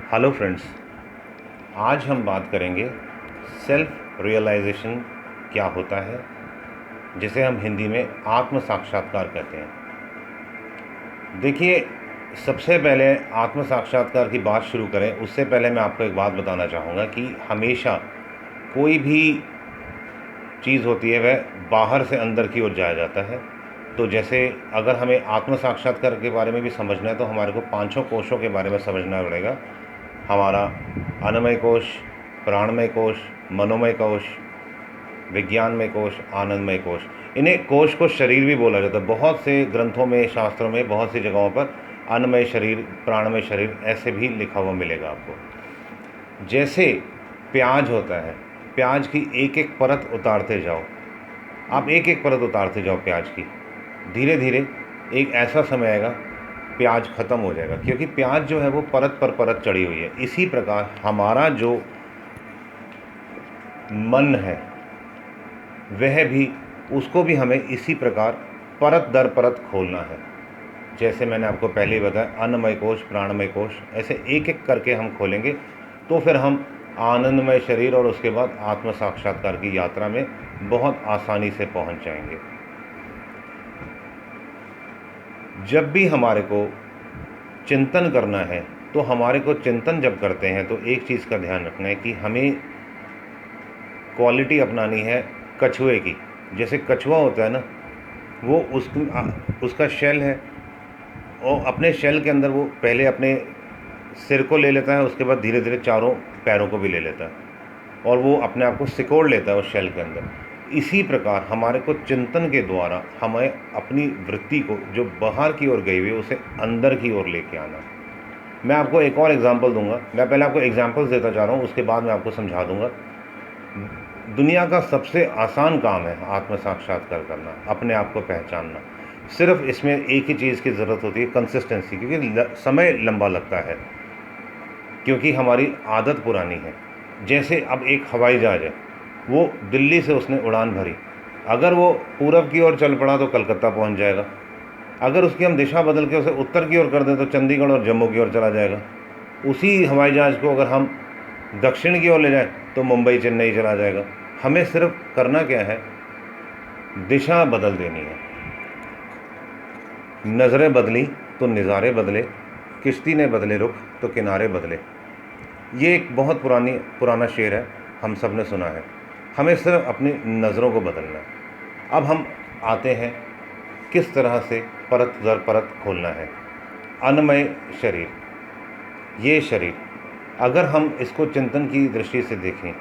Hello friends, आज हम बात करेंगे सेल्फ रियलाइजेशन क्या होता है, जिसे हम हिंदी में आत्म साक्षात्कार कहते हैं। देखिए, सबसे पहले आत्म साक्षात्कार की बात शुरू करें उससे पहले मैं आपको एक बात बताना चाहूँगा कि हमेशा कोई भी चीज़ होती है वह बाहर से अंदर की ओर जाया जाता है। तो जैसे अगर हमें आत्म साक्षात्कार के बारे में भी समझना है तो हमारे को पांचों कोशों के बारे में समझना पड़ेगा। हमारा अन्नमय कोश, प्राणमय कोश, मनोमय कोश, विज्ञानमय कोश, आनंदमय कोश। इन्हें कोश को शरीर भी बोला जाता है। बहुत से ग्रंथों में, शास्त्रों में, बहुत सी जगहों पर अन्नमय शरीर, प्राणमय शरीर ऐसे भी लिखा हुआ मिलेगा आपको। जैसे प्याज होता है, प्याज की एक एक परत उतारते जाओ, आप एक एक परत उतारते जाओ प्याज की, धीरे धीरे एक ऐसा समय आएगा प्याज ख़त्म हो जाएगा, क्योंकि प्याज जो है वो परत पर परत चढ़ी हुई है। इसी प्रकार हमारा जो मन है वह भी, उसको भी हमें इसी प्रकार परत दर परत खोलना है। जैसे मैंने आपको पहले ही बताया, अन्नमय कोश, प्राणमय कोश, ऐसे एक एक करके हम खोलेंगे तो फिर हम आनंदमय शरीर और उसके बाद आत्म साक्षात्कार की यात्रा में बहुत आसानी से पहुंच जाएंगे। जब भी हमारे को चिंतन करना है तो हमारे को चिंतन जब करते हैं तो एक चीज़ का ध्यान रखना है कि हमें क्वालिटी अपनानी है कछुए की। जैसे कछुआ होता है ना, वो उसका शेल है और अपने शेल के अंदर वो पहले अपने सिर को ले लेता है, उसके बाद धीरे धीरे चारों पैरों को भी ले लेता है और वो अपने आप को सिकोड़ लेता है उस शेल के अंदर। इसी प्रकार हमारे को चिंतन के द्वारा हमें अपनी वृत्ति को जो बाहर की ओर गई हुई है उसे अंदर की ओर लेके आना। मैं आपको एक और एग्जांपल दूंगा। मैं पहले आपको एग्जांपल्स देता जा रहा हूँ, उसके बाद मैं आपको समझा दूंगा। दुनिया का सबसे आसान काम है आत्म साक्षात्कार करना, अपने आप को पहचानना। सिर्फ इसमें एक ही चीज़ की ज़रूरत होती है, कंसिस्टेंसी, क्योंकि समय लंबा लगता है, क्योंकि हमारी आदत पुरानी है। जैसे अब एक हवाई जहाज़ है, वो दिल्ली से उसने उड़ान भरी, अगर वो पूरब की ओर चल पड़ा तो कलकत्ता पहुंच जाएगा। अगर उसकी हम दिशा बदल के उसे उत्तर की ओर कर दें तो चंडीगढ़ और जम्मू की ओर चला जाएगा। उसी हवाई जहाज़ को अगर हम दक्षिण की ओर ले जाएं तो मुंबई, चेन्नई चला जाएगा। हमें सिर्फ करना क्या है, दिशा बदल देनी है। नज़रें बदली तो नज़ारे बदले, किश्ती ने बदले रुख तो किनारे बदले। ये एक बहुत पुराना शेर है, हम सब ने सुना है। हमें सिर्फ अपनी नज़रों को बदलना है। अब हम आते हैं किस तरह से परत दर परत खोलना है। अन्नमय शरीर, ये शरीर अगर हम इसको चिंतन की दृष्टि से देखें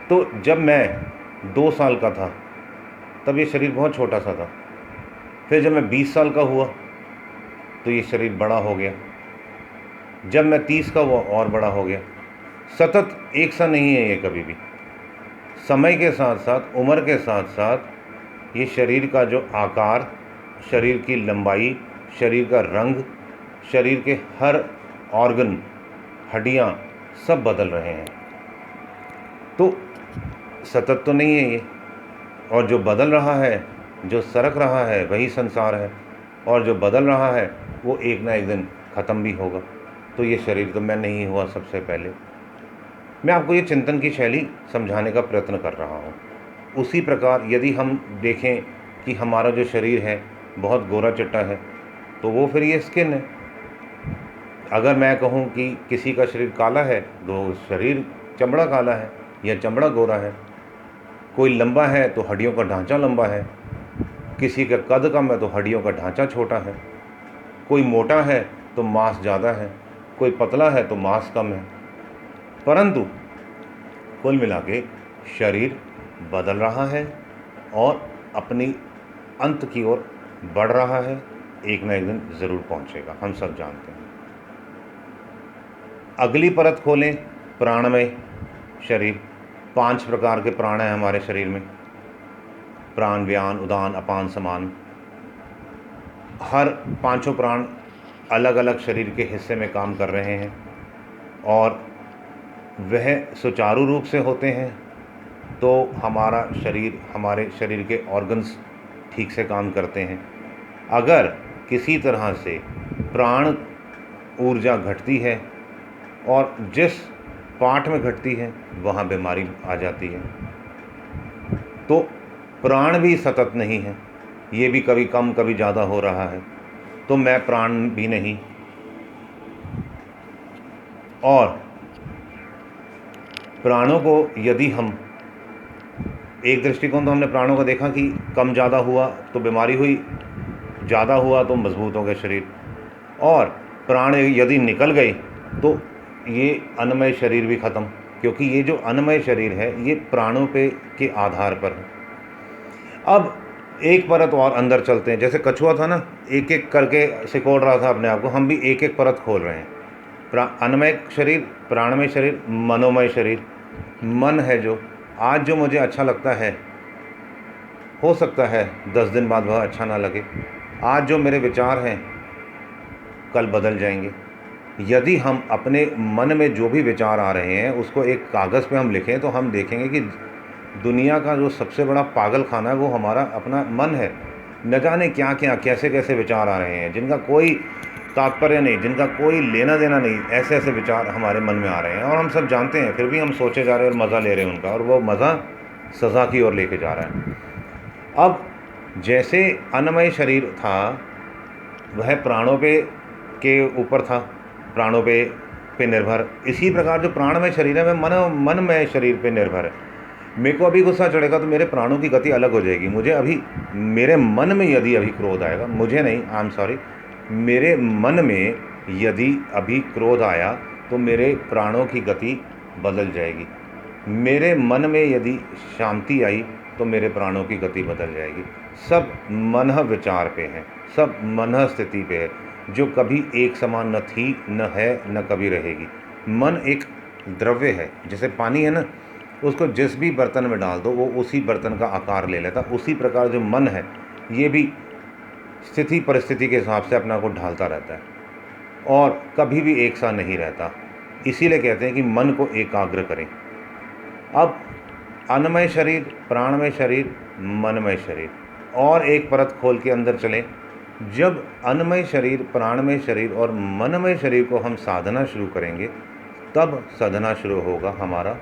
तो जब मैं 2 साल का था तब ये शरीर बहुत छोटा सा था। फिर जब मैं 20 साल का हुआ तो ये शरीर बड़ा हो गया। जब मैं 30 का हुआ और बड़ा हो गया। सतत एक सा नहीं है ये कभी भी। समय के साथ साथ, उम्र के साथ साथ ये शरीर का जो आकार, शरीर की लंबाई, शरीर का रंग, शरीर के हर ऑर्गन, हड्डियाँ सब बदल रहे हैं। तो सतत तो नहीं है ये, और जो बदल रहा है, जो सरक रहा है वही संसार है, और जो बदल रहा है वो एक ना एक दिन ख़त्म भी होगा। तो ये शरीर तो मैं नहीं हुआ। सबसे पहले मैं आपको ये चिंतन की शैली समझाने का प्रयत्न कर रहा हूँ। उसी प्रकार यदि हम देखें कि हमारा जो शरीर है बहुत गोरा चिट्टा है तो वो फिर ये स्किन है। अगर मैं कहूँ कि किसी का शरीर काला है तो शरीर, चमड़ा काला है या चमड़ा गोरा है। कोई लंबा है तो हड्डियों का ढांचा लंबा है, किसी का कद कम है तो हड्डियों का ढांचा छोटा है, कोई मोटा है तो मांस ज़्यादा है, कोई पतला है तो मांस कम है। परंतु कुल मिला के शरीर बदल रहा है और अपनी अंत की ओर बढ़ रहा है। एक ना एक दिन ज़रूर पहुंचेगा, हम सब जानते हैं। अगली परत खोलें, प्राणमय शरीर। 5 प्रकार के प्राण हैं हमारे शरीर में, प्राण, व्यान, उदान, अपान, समान। हर पांचों प्राण अलग अलग शरीर के हिस्से में काम कर रहे हैं और वह सुचारू रूप से होते हैं तो हमारा शरीर, हमारे शरीर के ऑर्गन्स ठीक से काम करते हैं। अगर किसी तरह से प्राण ऊर्जा घटती है और जिस पार्ट में घटती है वहाँ बीमारी आ जाती है। तो प्राण भी सतत नहीं है, ये भी कभी कम कभी ज़्यादा हो रहा है, तो मैं प्राण भी नहीं। और प्राणों को यदि हम एक दृष्टिकोण तो हमने प्राणों को देखा कि कम ज़्यादा हुआ तो बीमारी हुई, ज़्यादा हुआ तो मजबूत हो गए शरीर, और प्राण यदि निकल गए तो ये अन्नमय शरीर भी ख़त्म, क्योंकि ये जो अन्नमय शरीर है ये प्राणों पे के आधार पर है। अब एक परत और अंदर चलते हैं, जैसे कछुआ था ना, एक एक करके सिकोड़ रहा था अपने आप को, हम भी एक एक परत खोल रहे हैं। अन्नमय शरीर, प्राणमय शरीर, मनोमय शरीर। मन है जो आज जो मुझे अच्छा लगता है, हो सकता है 10 दिन बाद वह अच्छा ना लगे। आज जो मेरे विचार हैं कल बदल जाएंगे। यदि हम अपने मन में जो भी विचार आ रहे हैं उसको एक कागज़ पे हम लिखें तो हम देखेंगे कि दुनिया का जो सबसे बड़ा पागल खाना है वो हमारा अपना मन है। न जाने क्या क्या कैसे कैसे विचार आ रहे हैं जिनका कोई तात्पर्य नहीं, जिनका कोई लेना देना नहीं, ऐसे ऐसे विचार हमारे मन में आ रहे हैं और हम सब जानते हैं, फिर भी हम सोचे जा रहे हैं और मज़ा ले रहे हैं उनका, और वो मज़ा सज़ा की ओर लेके जा रहा है। अब जैसे अन्नमय शरीर था वह प्राणों पे के ऊपर था, प्राणों पे निर्भर, इसी प्रकार जो प्राणमय शरीर है वह मनमय शरीर पे निर्भर है। मेरे को अभी गुस्सा चढ़ेगा तो मेरे प्राणों की गति अलग हो जाएगी। मुझे अभी मेरे मन में यदि अभी क्रोध आएगा, मुझे नहीं, आई एम सॉरी, मेरे मन में यदि अभी क्रोध आया तो मेरे प्राणों की गति बदल जाएगी। मेरे मन में यदि शांति आई तो मेरे प्राणों की गति बदल जाएगी। सब मन विचार पे है, सब मन स्थिति पे है, जो कभी एक समान न थी, न है, न कभी रहेगी। मन एक द्रव्य है, जैसे पानी है ना, उसको जिस भी बर्तन में डाल दो वो उसी बर्तन का आकार ले लेता। उसी प्रकार जो मन है ये भी स्थिति परिस्थिति के हिसाब से अपना को ढालता रहता है और कभी भी एक सा नहीं रहता। इसीलिए कहते हैं कि मन को एकाग्र करें। अब अन्नमय शरीर, प्राणमय शरीर, मनमय शरीर, और एक परत खोल के अंदर चलें। जब अन्नमय शरीर, प्राणमय शरीर और मनमय शरीर को हम साधना शुरू करेंगे तब साधना शुरू होगा हमारा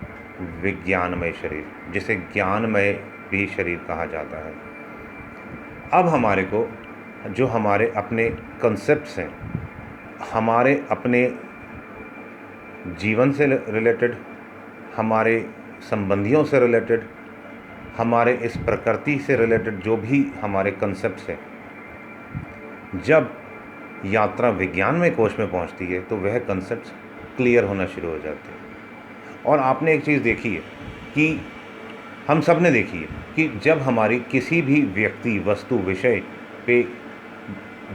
विज्ञानमय शरीर, जिसे ज्ञानमय भी शरीर कहा जाता है। अब हमारे को जो हमारे अपने कंसेप्ट्स हैं, हमारे अपने जीवन से रिलेटेड, हमारे संबंधियों से रिलेटेड, हमारे इस प्रकृति से रिलेटेड जो भी हमारे कंसेप्ट्स हैं, जब यात्रा विज्ञानमय कोश में पहुंचती है तो वह कंसेप्ट्स क्लियर होना शुरू हो जाते हैं। और आपने एक चीज़ देखी है कि हम सब ने देखी है कि जब हमारी किसी भी व्यक्ति, वस्तु, विषय पे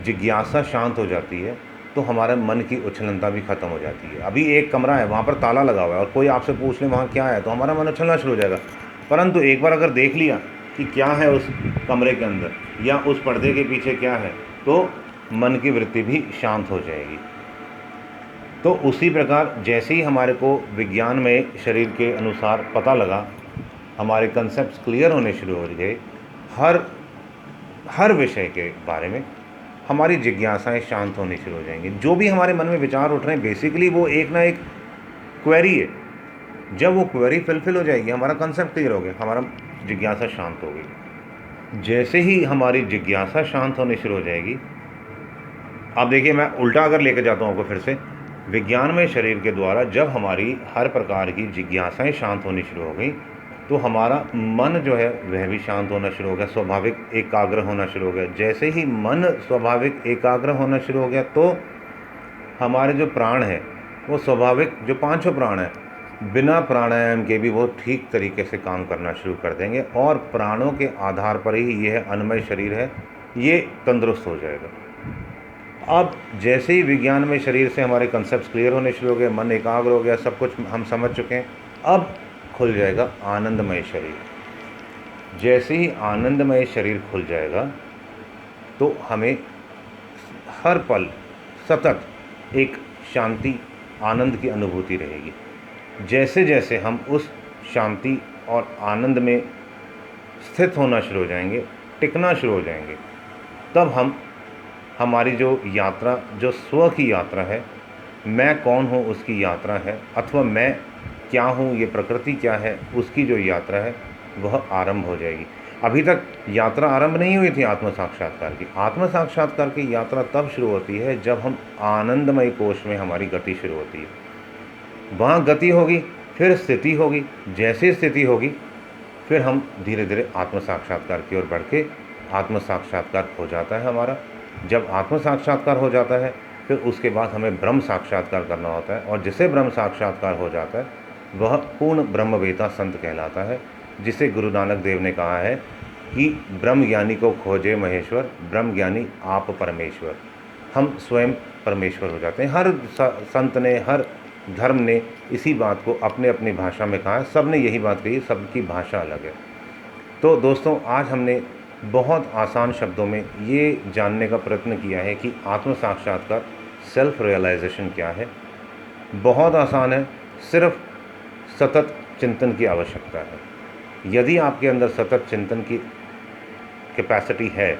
जिज्ञासा शांत हो जाती है तो हमारे मन की उछलनता भी ख़त्म हो जाती है। अभी एक कमरा है, वहाँ पर ताला लगा हुआ है और कोई आपसे पूछ ले वहाँ क्या है तो हमारा मन उछलना शुरू हो जाएगा। परंतु एक बार अगर देख लिया कि क्या है उस कमरे के अंदर या उस पर्दे के पीछे क्या है, तो मन की वृत्ति भी शांत हो जाएगी। तो उसी प्रकार जैसे ही हमारे को विज्ञान में शरीर के अनुसार पता लगा, हमारे कंसेप्ट्स क्लियर होने शुरू हो गए, हर विषय के बारे में हमारी जिज्ञासाएं शांत होनी शुरू हो जाएंगी। जो भी हमारे मन में विचार उठ रहे हैं बेसिकली वो एक ना एक क्वेरी है। जब वो क्वेरी फुलफिल हो जाएगी, हमारा कंसेप्ट क्लियर हो गया, हमारा जिज्ञासा शांत हो गई। जैसे ही हमारी जिज्ञासा शांत होनी शुरू हो जाएगी, अब देखिए मैं उल्टा अगर लेकर जाता हूँ आपको फिर से, विज्ञानमय शरीर के द्वारा जब हमारी हर प्रकार की जिज्ञासाएं शांत होनी शुरू हो गई तो हमारा मन जो है वह भी शांत होना शुरू हो गया, स्वाभाविक एकाग्र होना शुरू हो गया। जैसे ही मन स्वाभाविक एकाग्र होना शुरू हो गया तो हमारे जो प्राण है वो स्वाभाविक, जो पांचों प्राण हैं, बिना प्राणायाम के भी वो ठीक तरीके से काम करना शुरू कर देंगे और प्राणों के आधार पर ही यह अन्नमय शरीर है, ये तंदुरुस्त हो जाएगा। अब जैसे ही विज्ञान में शरीर से हमारे कंसेप्ट क्लियर होने शुरू हो गए, मन एकाग्र हो गया, सब कुछ हम समझ चुके हैं, अब खुल जाएगा आनंदमय शरीर। जैसे ही आनंदमय शरीर खुल जाएगा तो हमें हर पल सतत एक शांति, आनंद की अनुभूति रहेगी। जैसे जैसे हम उस शांति और आनंद में स्थित होना शुरू हो जाएंगे, टिकना शुरू हो जाएंगे, तब हम हमारी जो यात्रा, जो स्व की यात्रा है, मैं कौन हूँ उसकी यात्रा है, अथवा मैं क्या हूँ, ये प्रकृति क्या है, उसकी जो यात्रा है वह आरंभ हो जाएगी। अभी तक यात्रा आरंभ नहीं हुई थी आत्म साक्षात्कार की। आत्म साक्षात्कार की यात्रा तब शुरू होती है जब हम आनंदमय कोश में हमारी गति शुरू होती है। वहाँ गति होगी, फिर स्थिति होगी, जैसी स्थिति होगी फिर हम धीरे धीरे आत्म साक्षात्कार की ओर बढ़ के आत्म साक्षात्कार हो जाता है हमारा। जब आत्म साक्षात्कार हो जाता है फिर उसके बाद हमें ब्रह्म साक्षात्कार करना होता है, और जिसे ब्रह्म साक्षात्कार हो जाता है वह पूर्ण ब्रह्मवेता संत कहलाता है, जिसे गुरु नानक देव ने कहा है कि ब्रह्म ज्ञानी को खोजे महेश्वर, ब्रह्म ज्ञानी आप परमेश्वर। हम स्वयं परमेश्वर हो जाते हैं। हर संत ने, हर धर्म ने इसी बात को अपने अपनी भाषा में कहा है। सब ने यही बात कही, सबकी भाषा अलग है। तो दोस्तों, आज हमने बहुत आसान शब्दों में ये जानने का प्रयत्न किया है कि आत्म साक्षात्कार, सेल्फ रियलाइजेशन क्या है। बहुत आसान है, सिर्फ सतत चिंतन की आवश्यकता है। यदि आपके अंदर सतत चिंतन की कैपेसिटी है,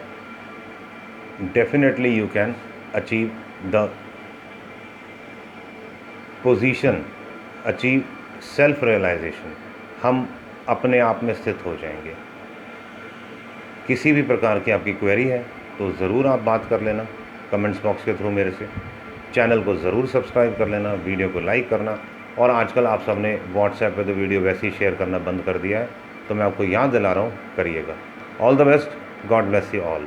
definitely you can achieve the position, achieve self realization. हम अपने आप में स्थित हो जाएंगे। किसी भी प्रकार की आपकी क्वेरी है तो ज़रूर आप बात कर लेना कमेंट्स बॉक्स के थ्रू मेरे से। चैनल को ज़रूर सब्सक्राइब कर लेना, वीडियो को लाइक करना। और आजकल आप सबने व्हाट्सएप पे तो वीडियो वैसे ही शेयर करना बंद कर दिया है, तो मैं आपको याद दिला रहा हूँ, करिएगा। All the best, God bless you all.